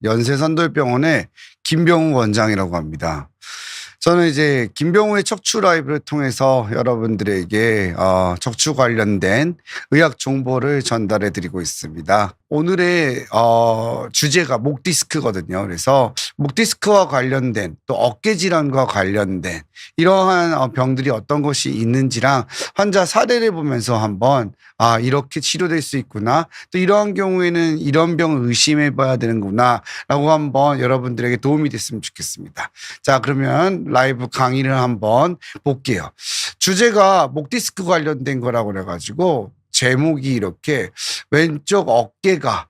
연세선돌병원의 김병우 원장이라고 합니다. 저는 이제 김병우의 척추 라이브를 통해서 여러분들에게 척추 관련된 의학 정보를 전달해 드리고 있습니다. 오늘의 주제가 목 디스크거든요. 그래서 목 디스크와 관련된 또 어깨 질환과 관련된 이러한 병들이 어떤 것이 있는지랑 환자 사례를 보면서 한번 이렇게 치료될 수 있구나. 또 이러한 경우에는 이런 병을 의심해 봐야 되는구나. 라고 한번 여러분들에게 도움이 됐으면 좋겠습니다. 자, 그러면 라이브 강의를 한번 볼게요. 주제가 목 디스크 관련된 거라고 그래가지고 제목이 이렇게 왼쪽 어깨가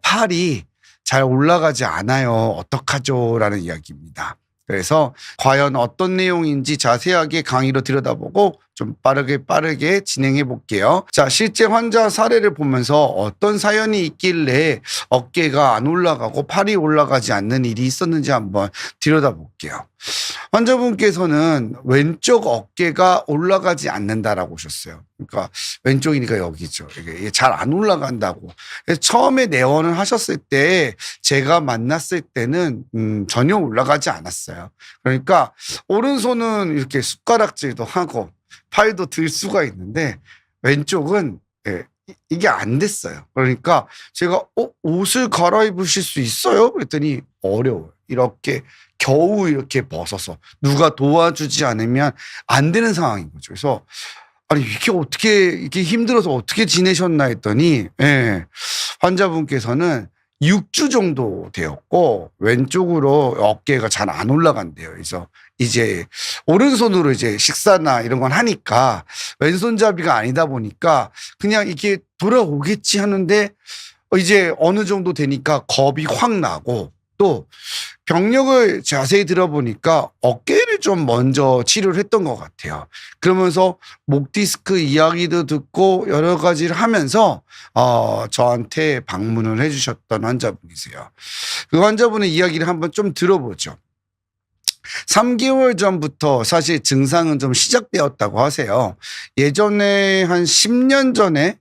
팔이 잘 올라가지 않아요. 어떡하죠? 라는 이야기입니다. 그래서 과연 어떤 내용인지 자세하게 강의로 들여다보고 좀 빠르게 진행해 볼게요. 자, 실제 환자 사례를 보면서 어떤 사연이 있길래 어깨가 안 올라가고 팔이 올라가지 않는 일이 있었는지 한번 들여다볼게요. 환자분께서는 왼쪽 어깨가 올라가지 않는다라고 하셨어요. 그러니까 왼쪽이니까 여기죠. 이게 잘 안 올라간다고. 처음에 내원을 하셨을 때 제가 만났을 때는 전혀 올라가지 않았어요. 그러니까 오른손은 이렇게 숟가락질도 하고 팔도 들 수가 있는데 왼쪽은 이게 안 됐어요. 그러니까 제가 옷을 갈아입으실 수 있어요? 그랬더니 어려워요. 이렇게 겨우 이렇게 벗어서 누가 도와주지 않으면 안 되는 상황인 거죠. 그래서 아니 이게 어떻게 이렇게 힘들어서 어떻게 지내셨나 했더니 환자분께서는 6주 정도 되었고 왼쪽으로 어깨가 잘 안 올라간대요. 그래서 이제 오른손으로 이제 식사나 이런 건 하니까 왼손잡이가 아니다 보니까 그냥 이렇게 돌아오겠지 하는데 이제 어느 정도 되니까 겁이 확 나고 또 병력을 자세히 들어보니까 어깨를 좀 먼저 치료를 했던 것 같아요. 그러면서 목 디스크 이야기도 듣고 여러 가지를 하면서 저한테 방문을 해주셨던 환자분이세요. 그 환자분의 이야기를 한번 좀 들어보죠. 3개월 전부터 사실 증상은 좀 시작되었다고 하세요. 예전에 한 10년 전에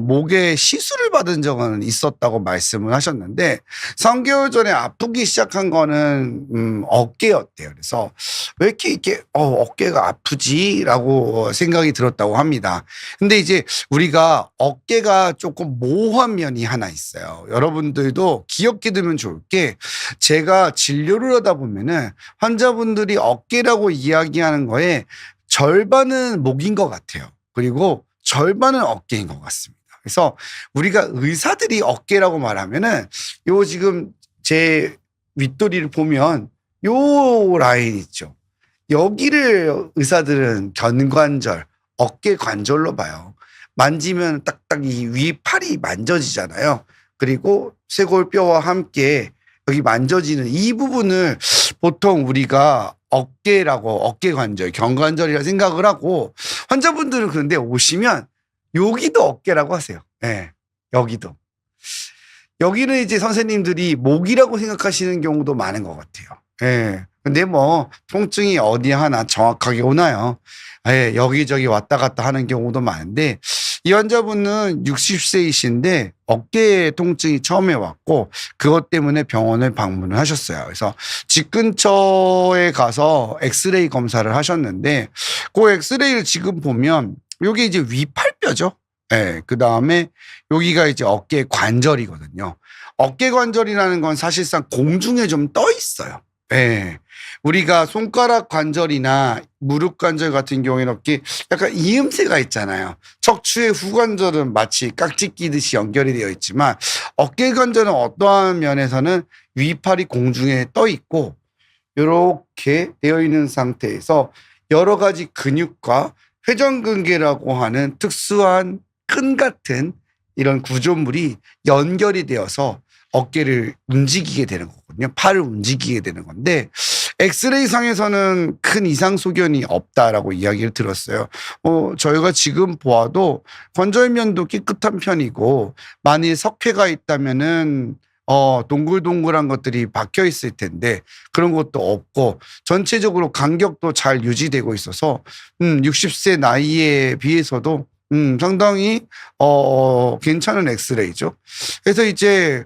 목에 시술을 받은 적은 있었다고 말씀을 하셨는데 3개월 전에 아프기 시작한 거는 어깨였대요. 그래서 왜 이렇게 어깨가 아프지라고 생각이 들었다고 합니다. 근데 이제 우리가 어깨가 조금 모호한 면이 하나 있어요. 여러분들도 기억해 두면 좋을 게 제가 진료를 하다 보면은 환자분들이 어깨라고 이야기하는 거에 절반은 목인 것 같아요. 그리고 절반은 어깨인 것 같습니다. 그래서 우리가 의사들이 어깨라고 말하면은 요 지금 제 윗도리를 보면 요 라인 있죠. 여기를 의사들은 견관절, 어깨 관절로 봐요. 만지면 딱딱 이 위 팔이 만져지잖아요. 그리고 쇄골뼈와 함께 여기 만져지는 이 부분을 보통 우리가 어깨라고 어깨 관절, 견관절이라 생각을 하고 환자분들은 그런데 오시면 여기도 어깨라고 하세요. 네, 여기도. 여기는 이제 선생님들이 목이라고 생각하시는 경우도 많은 것 같아요. 예. 근데 뭐 통증이 어디 하나 정확하게 오나요? 예, 여기저기 왔다 갔다 하는 경우도 많은데 이 환자분은 60세이신데 어깨 통증이 처음에 왔고 그것 때문에 병원을 방문을 하셨어요. 그래서 집 근처에 가서 엑스레이 검사를 하셨는데 그 엑스레이를 지금 보면 여기 이제 위팔뼈죠. 네, 그 다음에 여기가 이제 어깨 관절이거든요. 어깨 관절이라는 건 사실상 공중에 좀 떠 있어요. 네. 우리가 손가락 관절이나 무릎 관절 같은 경우에 이렇게 약간 이음새가 있잖아요. 척추의 후관절은 마치 깍지 끼듯이 연결이 되어 있지만 어깨 관절은 어떠한 면에서는 위팔이 공중에 떠 있고 이렇게 되어 있는 상태에서 여러 가지 근육과 회전근개라고 하는 특수한 끈 같은 이런 구조물이 연결이 되어서 어깨를 움직이게 되는 거거든요. 팔을 움직이게 되는 건데 엑스레이 상에서는 큰 이상 소견이 없다라고 이야기를 들었어요. 저희가 지금 보아도 관절면도 깨끗한 편이고 만일 석회가 있다면은 동글동글한 것들이 박혀 있을 텐데 그런 것도 없고 전체적으로 간격도 잘 유지되고 있어서 60세 나이에 비해서도 상당히 괜찮은 엑스레이죠. 그래서 이제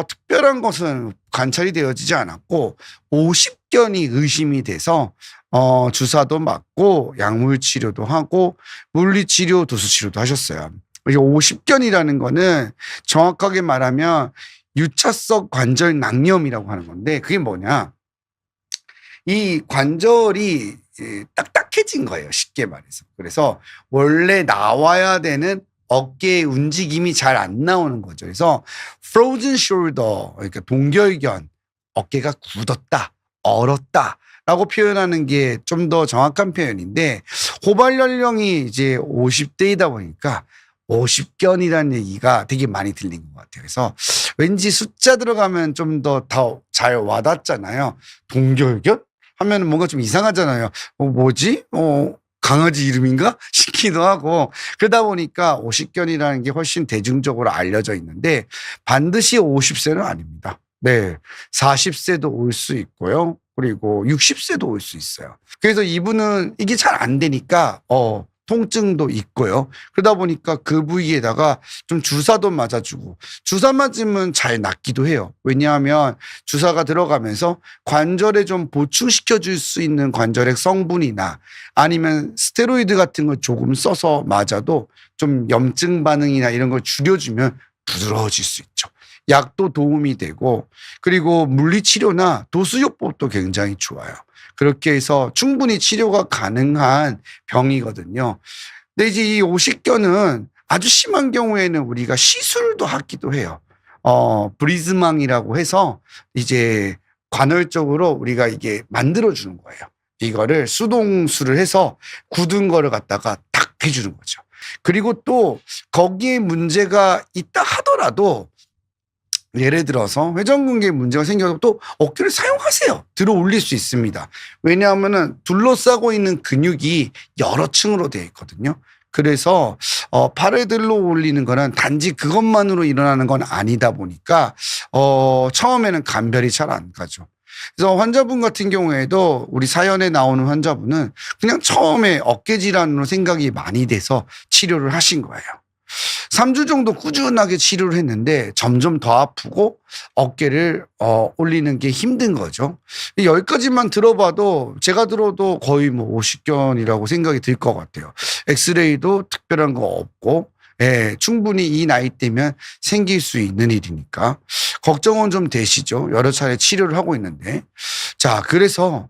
특별한 것은 관찰이 되어지지 않았고 50견이 의심이 돼서 주사도 맞고 약물 치료도 하고 물리치료, 도수치료도 하셨어요. 이게 50견이라는 거는 정확하게 말하면 유차성 관절 낭염이라고 하는 건데 그게 뭐냐? 이 관절이 딱딱해진 거예요. 쉽게 말해서. 그래서 원래 나와야 되는 어깨의 움직임이 잘 안 나오는 거죠. 그래서 frozen shoulder, 그러니까 동결견, 어깨가 굳었다, 얼었다. 라고 표현하는 게 좀 더 정확한 표현인데 고발 연령이 이제 50대이다 보니까 50견이라는 얘기가 되게 많이 들린 것 같아요. 그래서 왠지 숫자 들어가면 좀 더 잘 와닿잖아요. 동결견? 하면 뭔가 좀 이상하잖아요. 뭐지? 강아지 이름인가? 싶기도 하고. 그러다 보니까 50견이라는 게 훨씬 대중적으로 알려져 있는데 반드시 50세는 아닙니다. 네. 40세도 올 수 있고요. 그리고 60세도 올 수 있어요. 그래서 이분은 이게 잘 안 되니까, 통증도 있고요. 그러다 보니까 그 부위에다가 좀 주사도 맞아주고 주사 맞으면 잘 낫기도 해요. 왜냐하면 주사가 들어가면서 관절에 좀 보충시켜 줄 수 있는 관절의 성분이나 아니면 스테로이드 같은 걸 조금 써서 맞아도 좀 염증 반응이나 이런 걸 줄여주면 부드러워질 수 있죠. 약도 도움이 되고 그리고 물리치료나 도수요법도 굉장히 좋아요. 그렇게 해서 충분히 치료가 가능한 병이거든요. 근데 이제 이 오십견은 아주 심한 경우에는 우리가 시술도 하기도 해요. 브리즈망이라고 해서 이제 관월적으로 우리가 이게 만들어주는 거예요. 이거를 수동술을 해서 굳은 거를 갖다가 탁 해주는 거죠. 그리고 또 거기에 문제가 있다 하더라도 예를 들어서 회전근개에 문제가 생겨서 또 어깨를 사용하세요. 들어 올릴 수 있습니다. 왜냐하면은 둘러싸고 있는 근육이 여러 층으로 되어 있거든요. 그래서 팔을 들러 올리는 거는 단지 그것만으로 일어나는 건 아니다 보니까 처음에는 감별이 잘 안 가죠. 그래서 환자분 같은 경우에도 우리 사연에 나오는 환자분은 그냥 처음에 어깨 질환으로 생각이 많이 돼서 치료를 하신 거예요. 3주 정도 꾸준하게 치료를 했는데 점점 더 아프고 어깨를 올리는 게 힘든 거죠. 여기까지만 들어봐도 제가 들어도 거의 뭐 50견이라고 생각이 들 것 같아요. 엑스레이도 특별한 거 없고 충분히 이 나이 때면 생길 수 있는 일이니까 걱정은 좀 되시죠. 여러 차례 치료를 하고 있는데. 자, 그래서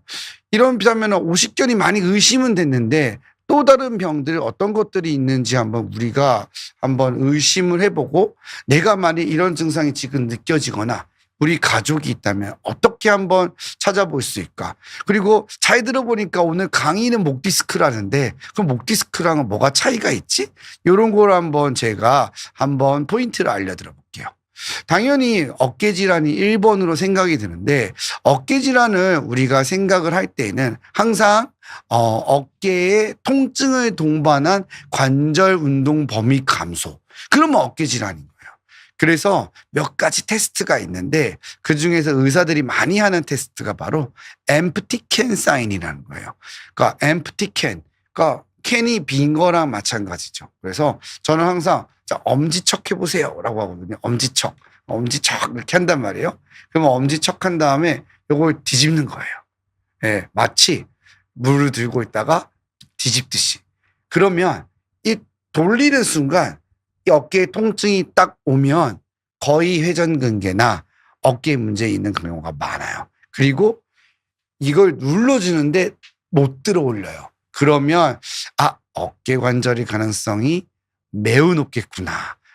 이런 비하면 50견이 많이 의심은 됐는데 또 다른 병들 어떤 것들이 있는지 우리가 한번 의심을 해보고 내가 만약 이런 증상이 지금 느껴지거나 우리 가족이 있다면 어떻게 한번 찾아볼 수 있을까? 그리고 잘 들어보니까 오늘 강의는 목 디스크라는데 그럼 목 디스크랑은 뭐가 차이가 있지? 이런 걸 한번 제가 한번 포인트를 알려드려 볼게요. 당연히 어깨 질환이 1번으로 생각이 드는데 어깨 질환을 우리가 생각을 할 때는 항상 어깨에 통증을 동반한 관절 운동 범위 감소. 그러면 어깨 질환인 거예요. 그래서 몇 가지 테스트가 있는데 그중에서 의사들이 많이 하는 테스트가 바로 empty can sign이라는 거예요. 그러니까 empty can. 그러니까 캔이 빈 거랑 마찬가지죠. 그래서 저는 항상 자, 엄지척 해보세요 라고 하거든요. 엄지척 이렇게 한단 말이에요. 그러면 엄지척 한 다음에 요걸 뒤집는 거예요. 예, 마치 물을 들고 있다가 뒤집듯이. 그러면 이 돌리는 순간 이 어깨에 통증이 딱 오면 거의 회전근개나 어깨에 문제 있는 경우가 많아요. 그리고 이걸 눌러주는데 못 들어 올려요. 그러면 어깨 관절의 가능성이 매우 높겠구나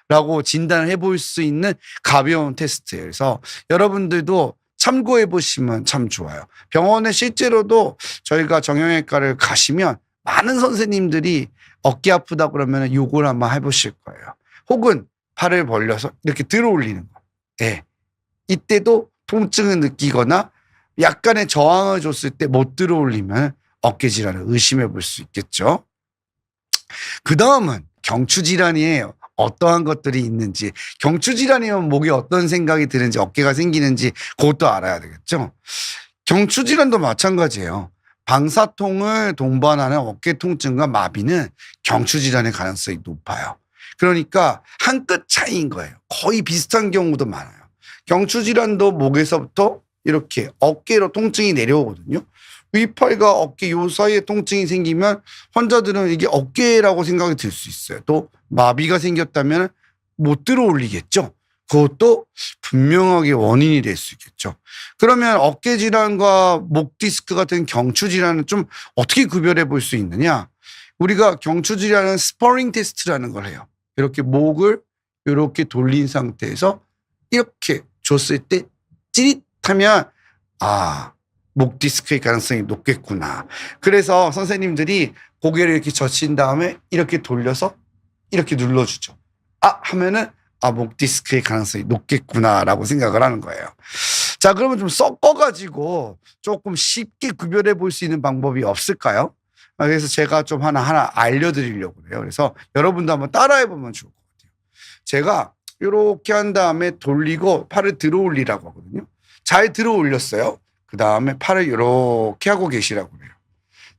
라고 진단을 해볼 수 있는 가벼운 테스트예요. 그래서 여러분들도 참고해 보시면 참 좋아요. 병원에 실제로도 저희가 정형외과를 가시면 많은 선생님들이 어깨 아프다 그러면 요걸 한번 해보실 거예요. 혹은 팔을 벌려서 이렇게 들어 올리는 거. 네. 이때도 통증을 느끼거나 약간의 저항을 줬을 때 못 들어 올리면 어깨 질환을 의심해 볼 수 있겠죠. 그 다음은 경추질환이에요. 어떠한 것들이 있는지. 경추질환이면 목에 어떤 생각이 드는지 어깨가 생기는지 그것도 알아야 되겠죠. 경추질환도 마찬가지예요. 방사통을 동반하는 어깨 통증과 마비는 경추 질환의 가능성이 높아요. 그러니까 한 끗 차이인 거예요. 거의 비슷한 경우도 많아요. 경추 질환도 목에서부터 이렇게 어깨로 통증이 내려오거든요. 위팔과 어깨 요 사이에 통증이 생기면 환자들은 이게 어깨라고 생각이 들 수 있어요. 또 마비가 생겼다면 못 들어 올리겠죠. 그것도 분명하게 원인이 될 수 있겠죠. 그러면 어깨 질환과 목 디스크 같은 경추 질환은 좀 어떻게 구별해 볼 수 있느냐? 우리가 경추 질환은 스퍼링 테스트라는 걸 해요. 이렇게 목을 이렇게 돌린 상태에서 이렇게 줬을 때 찌릿하면 목 디스크의 가능성이 높겠구나. 그래서 선생님들이 고개를 이렇게 젖힌 다음에 이렇게 돌려서 이렇게 눌러주죠. 하면은 목 디스크의 가능성이 높겠구나라고 생각을 하는 거예요. 자, 그러면 좀 섞어가지고 조금 쉽게 구별해 볼 수 있는 방법이 없을까요? 그래서 제가 좀 하나 알려드리려고 그래요. 그래서 여러분도 한번 따라해 보면 좋을 것 같아요. 제가 이렇게 한 다음에 돌리고 팔을 들어 올리라고 하거든요. 잘 들어 올렸어요. 그 다음에 팔을 이렇게 하고 계시라고 그래요.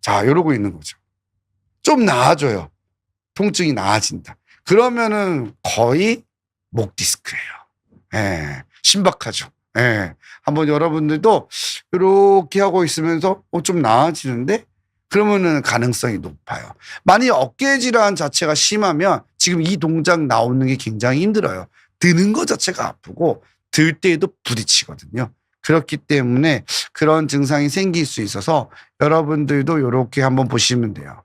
자, 이러고 있는 거죠. 좀 나아져요. 통증이 나아진다. 그러면은 거의 목 디스크예요. 예, 신박하죠. 예, 한번 여러분들도 이렇게 하고 있으면서 좀 나아지는데 그러면은 가능성이 높아요. 만약 어깨 질환 자체가 심하면 지금 이 동작 나오는 게 굉장히 힘들어요. 드는 것 자체가 아프고 들 때에도 부딪히거든요. 그렇기 때문에 그런 증상이 생길 수 있어서 여러분들도 이렇게 한번 보시면 돼요.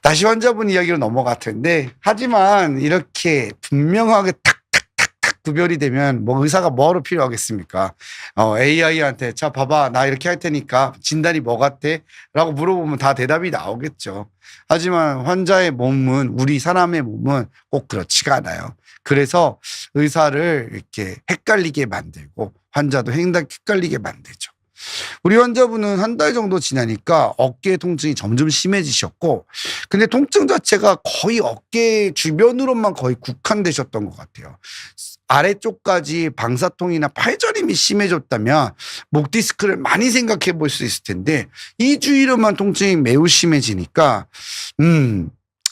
다시 환자분 이야기로 넘어갈 텐데 하지만 이렇게 분명하게 탁탁탁탁 구별이 되면 뭐 의사가 뭐하러 필요하겠습니까? AI한테 자 봐봐 나 이렇게 할 테니까 진단이 뭐 같아? 라고 물어보면 다 대답이 나오겠죠. 하지만 환자의 몸은 우리 사람의 몸은 꼭 그렇지가 않아요. 그래서 의사를 이렇게 헷갈리게 만들고 환자도 헷갈리게 만들죠. 우리 환자분은 한 달 정도 지나니까 어깨 통증이 점점 심해지셨고 근데 통증 자체가 거의 어깨 주변으로만 거의 국한되셨던 것 같아요. 아래쪽까지 방사통이나 팔저림이 심해졌다면 목 디스크를 많이 생각해 볼 수 있을 텐데 이 주위로만 통증이 매우 심해지니까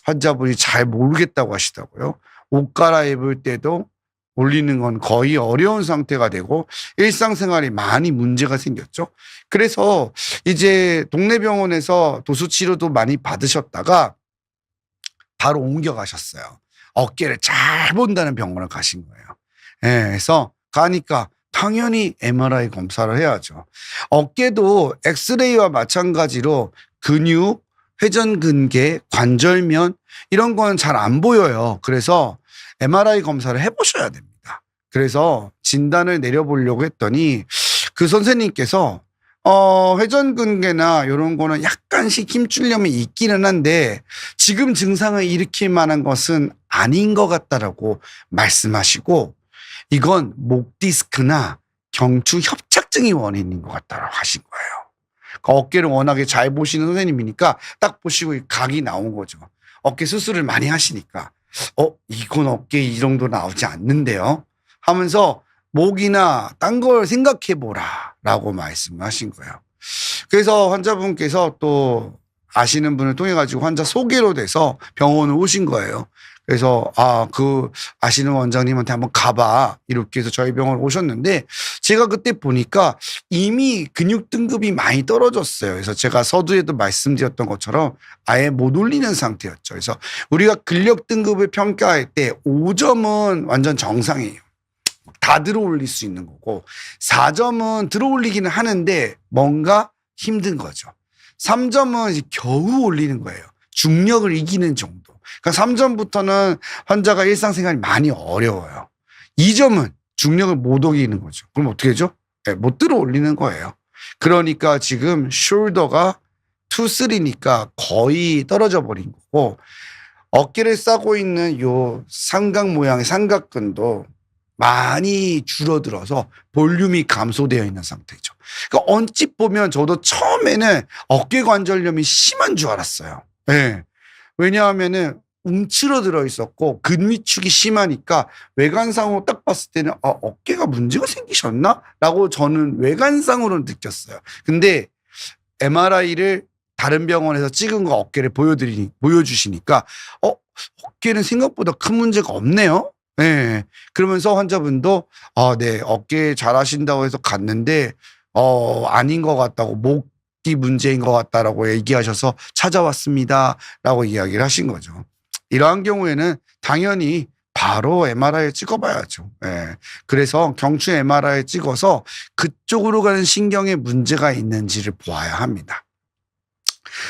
환자분이 잘 모르겠다고 하시더라고요. 옷 갈아입을 때도 올리는 건 거의 어려운 상태가 되고 일상생활이 많이 문제가 생겼죠. 그래서 이제 동네 병원에서 도수치료도 많이 받으셨다가 바로 옮겨가셨어요. 어깨를 잘 본다는 병원을 가신 거예요. 예, 그래서 가니까 당연히 MRI 검사를 해야죠. 어깨도 엑스레이와 마찬가지로 근육, 회전근개, 관절면 이런 건 잘 안 보여요. 그래서 MRI 검사를 해보셔야 됩니다. 그래서 진단을 내려보려고 했더니 그 선생님께서 회전근개나 이런 거는 약간씩 힘줄염이 있기는 한데 지금 증상을 일으킬 만한 것은 아닌 것 같다라고 말씀하시고 이건 목 디스크나 경추 협착증이 원인인 것 같다라고 하신 거예요. 그러니까 어깨를 워낙에 잘 보시는 선생님이니까 딱 보시고 각이 나온 거죠. 어깨 수술을 많이 하시니까 이건 어깨 이 정도 나오지 않는데요 하면서 목이나 딴 걸 생각해 보라 라고 말씀하신 거예요. 그래서 환자분께서 또 아시는 분을 통해 가지고 환자 소개로 돼서 병원을 오신 거예요. 그래서 그 아시는 원장님한테 한번 가봐 이렇게 해서 저희 병원 오셨는데 제가 그때 보니까 이미 근육 등급이 많이 떨어졌어요. 그래서 제가 서두에도 말씀드렸던 것처럼 아예 못 올리는 상태였죠. 그래서 우리가 근력 등급을 평가할 때 5점은 완전 정상이에요. 다 들어 올릴 수 있는 거고 4점은 들어 올리기는 하는데 뭔가 힘든 거죠. 3점은 이제 겨우 올리는 거예요. 중력을 이기는 정도. 그러니까 3점부터는 환자가 일상생활이 많이 어려워요. 2점은 중력을 못 이기는 거죠. 그럼 어떻게 하죠? 네, 못 들어 올리는 거예요. 그러니까 지금 숄더가 2, 3니까 거의 떨어져 버린 거고 어깨를 싸고 있는 요 삼각 모양의 삼각근도 많이 줄어들어서 볼륨이 감소되어 있는 상태죠. 그러니까 언뜻 보면 저도 처음에는 어깨 관절염이 심한 줄 알았어요. 네. 왜냐하면은 움츠러들어 있었고 근위축이 심하니까 외관상으로 딱 봤을 때는 어깨가 문제가 생기셨나? 라고 저는 외관상으로 느꼈어요. 근데 MRI를 다른 병원에서 찍은 거 어깨를 보여주시니까 어깨는 생각보다 큰 문제가 없네요. 네. 그러면서 환자분도 네, 어깨 잘하신다고 해서 갔는데 아닌 것 같다고, 목이 문제인 것 같다라고 얘기하셔서 찾아왔습니다라고 이야기를 하신 거죠. 이러한 경우에는 당연히 바로 MRI 찍어봐야죠. 예. 그래서 경추 MRI 찍어서 그쪽으로 가는 신경에 문제가 있는지를 보아야 합니다.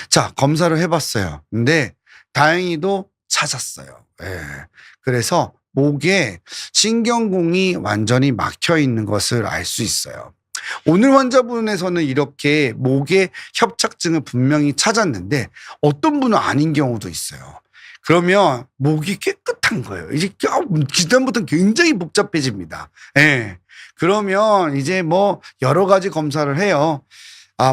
자, 검사를 해봤어요. 근데 다행히도 찾았어요. 예. 그래서 목에 신경공이 완전히 막혀 있는 것을 알 수 있어요. 오늘 환자분에서는 이렇게 목에 협착증을 분명히 찾았는데 어떤 분은 아닌 경우도 있어요. 그러면 목이 깨끗한 거예요. 이제 기다부터는 굉장히 복잡해집니다. 예. 그러면 이제 뭐 여러 가지 검사를 해요.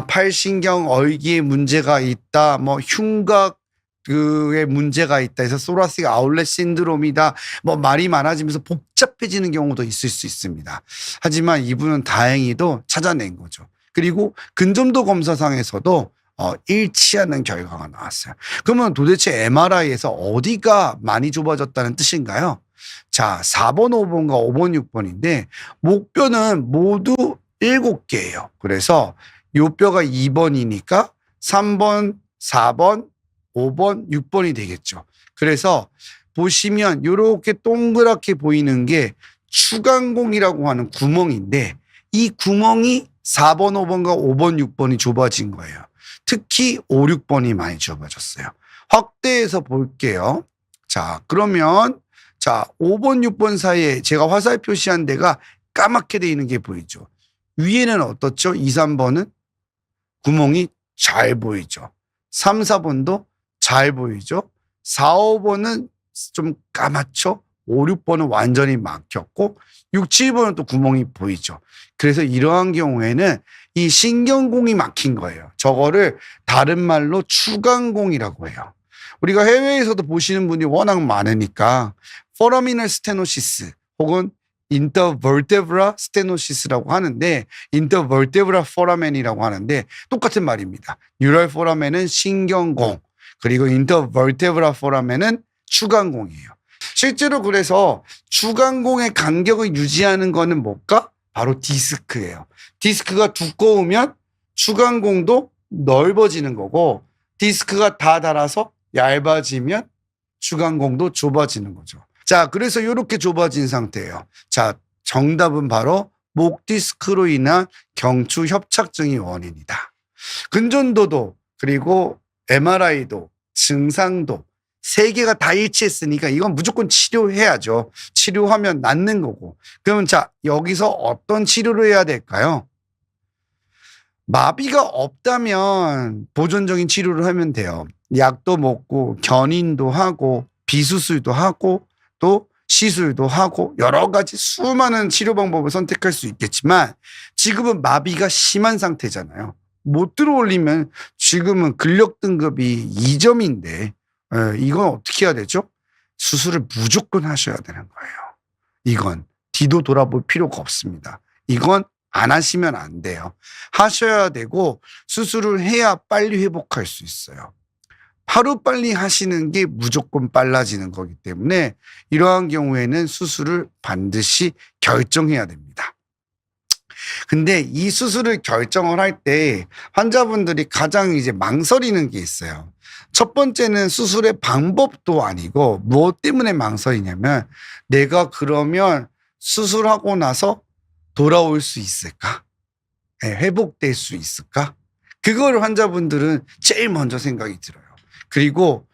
팔신경 얼기에 문제가 있다, 뭐 흉곽 그에 문제가 있다 해서 소라시스 아울렛 신드롬이다, 뭐 말이 많아지면서 복잡해지는 경우도 있을 수 있습니다. 하지만 이분은 다행히도 찾아낸 거죠. 그리고 근점도 검사상에서도 일치하는 결과가 나왔어요. 그러면 도대체 MRI에서 어디가 많이 좁아졌다는 뜻인가요? 자, 4번, 5번과 5번, 6번인데 목뼈는 모두 7개예요. 그래서 요 뼈가 2번이니까 3번, 4번, 5번, 6번이 되겠죠. 그래서 보시면 이렇게 동그랗게 보이는 게 추간공이라고 하는 구멍인데 이 구멍이 4번, 5번과 5번, 6번이 좁아진 거예요. 특히 5, 6번이 많이 좁아졌어요. 확대해서 볼게요. 자, 그러면 5번, 6번 사이에 제가 화살 표시한 데가 까맣게 돼 있는 게 보이죠. 위에는 어떻죠? 2, 3번은 구멍이 잘 보이죠. 3, 4번도 잘 보이죠. 4, 5번은 좀 까맣죠. 5, 6번은 완전히 막혔고 6, 7번은 또 구멍이 보이죠. 그래서 이러한 경우에는 이 신경공이 막힌 거예요. 저거를 다른 말로 추간공이라고 해요. 우리가 해외에서도 보시는 분이 워낙 많으니까 포라미널 스테노시스 혹은 인터버테브라 스테노시스라고 하는데 인터버테브라 포라멘이라고 하는데 똑같은 말입니다. 뉴럴 포라멘은 신경공, 그리고 인터버테브라 포라멘은 추간공이에요. 실제로 그래서 추간공의 간격을 유지하는 거는 뭘까? 바로 디스크예요. 디스크가 두꺼우면 추간공도 넓어지는 거고 디스크가 다 닳아서 얇아지면 추간공도 좁아지는 거죠. 자, 그래서 이렇게 좁아진 상태예요. 자, 정답은 바로 목 디스크로 인한 경추 협착증이 원인이다. 근전도도 그리고 MRI도 증상도 세 개가 다 일치했으니까 이건 무조건 치료해야죠. 치료하면 낫는 거고. 그러면 자, 여기서 어떤 치료를 해야 될까요? 마비가 없다면 보존적인 치료를 하면 돼요. 약도 먹고 견인도 하고 비수술도 하고 또 시술도 하고 여러 가지 수많은 치료 방법을 선택할 수 있겠지만 지금은 마비가 심한 상태잖아요. 못 들어올리면 지금은 근력 등급이 2점인데 이건 어떻게 해야 되죠? 수술을 무조건 하셔야 되는 거예요. 이건 뒤도 돌아볼 필요가 없습니다. 이건 안 하시면 안 돼요. 하셔야 되고 수술을 해야 빨리 회복할 수 있어요. 하루빨리 하시는 게 무조건 빨라지는 거기 때문에 이러한 경우에는 수술을 반드시 결정해야 됩니다. 근데 이 수술을 결정을 할 때 환자분들이 가장 이제 망설이는 게 있어요. 첫 번째는 수술의 방법도 아니고 무엇 때문에 망설이냐면 내가 그러면 수술하고 나서 돌아올 수 있을까? 회복될 수 있을까? 그걸 환자분들은 제일 먼저 생각이 들어요. 그리고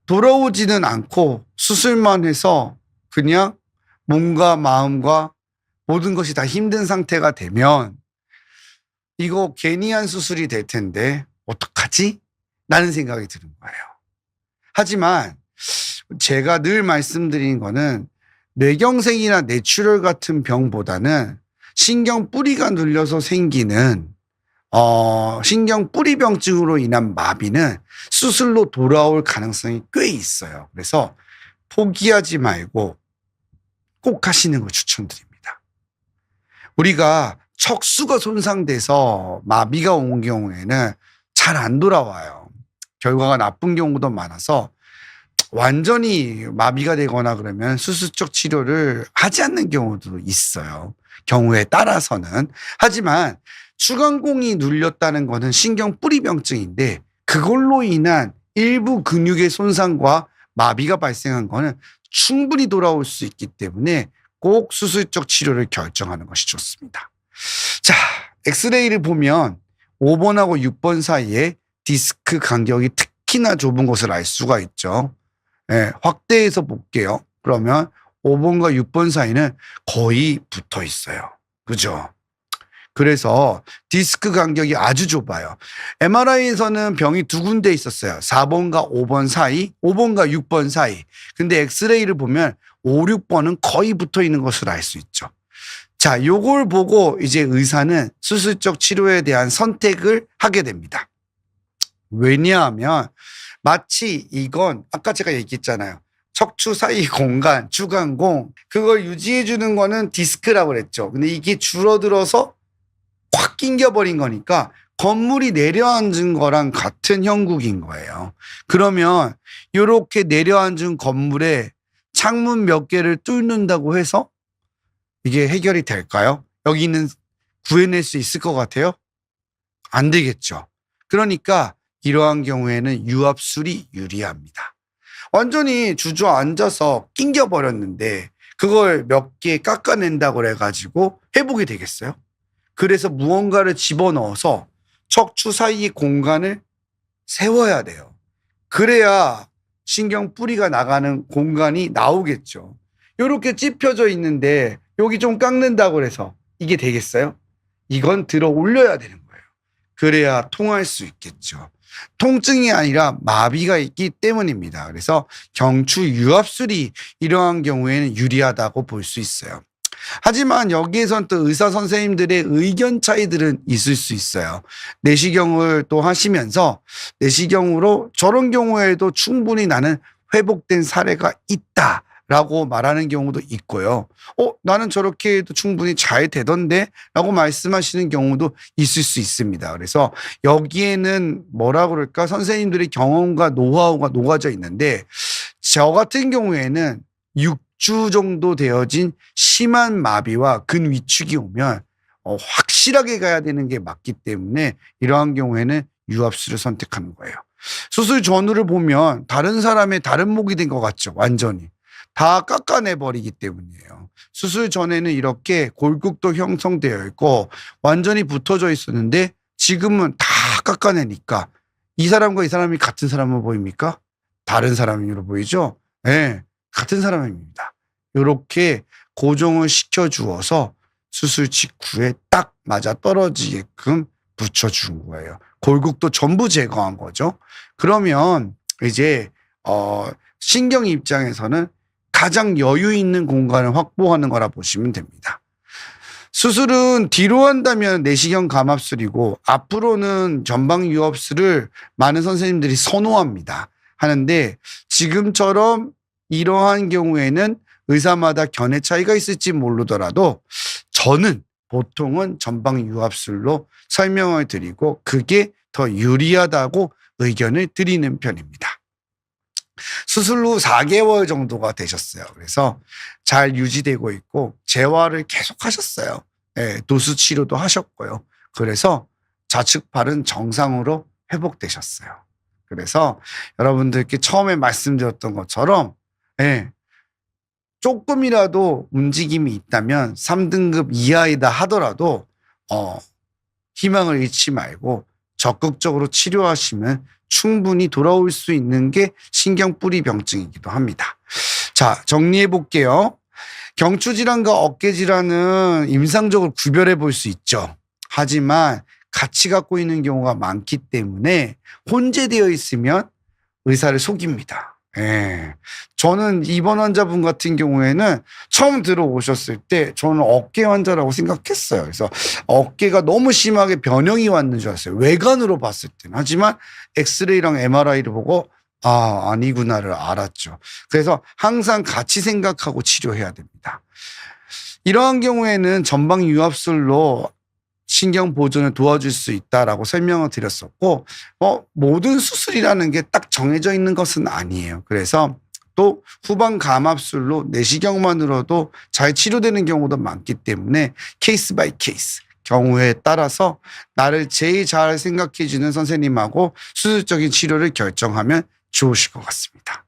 돌아오지는 않고 수술만 해서 그냥 몸과 마음과 모든 것이 다 힘든 상태가 되면 이거 괜히 한 수술이 될 텐데 어떡하지? 라는 생각이 드는 거예요. 하지만 제가 늘 말씀드린 거는 뇌경색이나 뇌출혈 같은 병보다는 신경 뿌리가 눌려서 생기는 신경 뿌리병증으로 인한 마비는 수술로 돌아올 가능성이 꽤 있어요. 그래서 포기하지 말고 꼭 하시는 걸 추천드립니다. 우리가 척수가 손상돼서 마비가 온 경우에는 잘 안 돌아와요. 결과가 나쁜 경우도 많아서 완전히 마비가 되거나 그러면 수술적 치료를 하지 않는 경우도 있어요. 경우에 따라서는. 하지만 추간공이 눌렸다는 것은 신경 뿌리병증인데 그걸로 인한 일부 근육의 손상과 마비가 발생한 거는 충분히 돌아올 수 있기 때문에 꼭 수술적 치료를 결정하는 것이 좋습니다. 자, 엑스레이를 보면 5번하고 6번 사이에 디스크 간격이 특히나 좁은 것을 알 수가 있죠. 네, 확대해서 볼게요. 그러면 5번과 6번 사이는 거의 붙어 있어요. 그죠? 그래서 디스크 간격이 아주 좁아요. MRI에서는 병이 두 군데 있었어요. 4번과 5번 사이, 5번과 6번 사이. 근데 엑스레이를 보면 5, 6번은 거의 붙어 있는 것을 알 수 있죠. 자, 요걸 보고 이제 의사는 수술적 치료에 대한 선택을 하게 됩니다. 왜냐하면 마치 이건 아까 제가 얘기했잖아요. 척추 사이 공간, 추간공, 그걸 유지해 주는 거는 디스크라고 그랬죠. 근데 이게 줄어들어서 확 낑겨버린 거니까 건물이 내려앉은 거랑 같은 형국인 거예요. 그러면 이렇게 내려앉은 건물에 창문 몇 개를 뚫는다고 해서 이게 해결이 될까요? 여기는 구해낼 수 있을 것 같아요? 안 되겠죠. 그러니까 이러한 경우에는 유압술이 유리합니다. 완전히 주저앉아서 낑겨버렸는데 그걸 몇 개 깎아낸다고 해가지고 회복이 되겠어요? 그래서 무언가를 집어넣어서 척추 사이의 공간을 세워야 돼요. 그래야 신경 뿌리가 나가는 공간이 나오겠죠. 이렇게 찝혀져 있는데 여기 좀 깎는다고 해서 이게 되겠어요? 이건 들어 올려야 되는 거예요. 그래야 통할 수 있겠죠. 통증이 아니라 마비가 있기 때문입니다. 그래서 경추 유압술이 이러한 경우에는 유리하다고 볼 수 있어요. 하지만 여기에선 또 의사 선생님들의 의견 차이들은 있을 수 있어요. 내시경을 또 하시면서 내시경으로 저런 경우에도 충분히 나는 회복된 사례가 있다라고 말하는 경우도 있고요. 나는 저렇게 해도 충분히 잘 되던데 라고 말씀하시는 경우도 있을 수 있습니다. 그래서 여기에는 뭐라 그럴까 선생님들의 경험과 노하우가 녹아져 있는데 저 같은 경우에는 6주 정도 되어진 심한 마비와 근위축이 오면 확실하게 가야 되는 게 맞기 때문에 이러한 경우에는 유압술을 선택하는 거예요. 수술 전후를 보면 다른 사람의 다른 목이 된 것 같죠. 완전히. 다 깎아내버리기 때문이에요. 수술 전에는 이렇게 골격도 형성되어 있고 완전히 붙어져 있었는데 지금은 다 깎아내니까 이 사람과 이 사람이 같은 사람으로 보입니까? 다른 사람으로 보이죠? 네. 같은 사람입니다. 이렇게 고정을 시켜주어서 수술 직후에 딱 맞아 떨어지게끔 붙여준 거예요. 골격도 전부 제거한 거죠. 그러면 이제 신경 입장에서는 가장 여유 있는 공간을 확보하는 거라 보시면 됩니다. 수술은 뒤로 한다면 내시경 감압술이고 앞으로는 전방 유압술을 많은 선생님들이 선호합니다. 하는데 지금처럼 이러한 경우에는 의사마다 견해 차이가 있을지 모르더라도 저는 보통은 전방 유압술로 설명을 드리고 그게 더 유리하다고 의견을 드리는 편입니다. 수술 후 4개월 정도가 되셨어요. 그래서 잘 유지되고 있고 재활을 계속 하셨어요. 네, 도수 치료도 하셨고요. 그래서 좌측 팔은 정상으로 회복되셨어요. 그래서 여러분들께 처음에 말씀드렸던 것처럼 네, 조금이라도 움직임이 있다면 3등급 이하이다 하더라도 희망을 잃지 말고 적극적으로 치료하시면 충분히 돌아올 수 있는 게 신경뿌리 병증이기도 합니다. 자, 정리해 볼게요. 경추질환과 어깨질환은 임상적으로 구별해 볼 수 있죠. 하지만 같이 갖고 있는 경우가 많기 때문에 혼재되어 있으면 의사를 속입니다. 예. 저는 이번 환자분 같은 경우에는 처음 들어오셨을 때 저는 어깨 환자라고 생각했어요. 그래서 어깨가 너무 심하게 변형이 왔는 줄 알았어요. 외관으로 봤을 때는. 하지만 엑스레이랑 MRI를 보고 아니구나를 알았죠. 그래서 항상 같이 생각하고 치료해야 됩니다. 이러한 경우에는 전방 유압술로 신경 보존을 도와줄 수 있다라고 설명을 드렸었고, 모든 수술이라는 게 딱 정해져 있는 것은 아니에요. 그래서 또 후방 감압술로 내시경만으로도 잘 치료되는 경우도 많기 때문에 케이스 바이 케이스 경우에 따라서 나를 제일 잘 생각해 주는 선생님하고 수술적인 치료를 결정하면 좋으실 것 같습니다.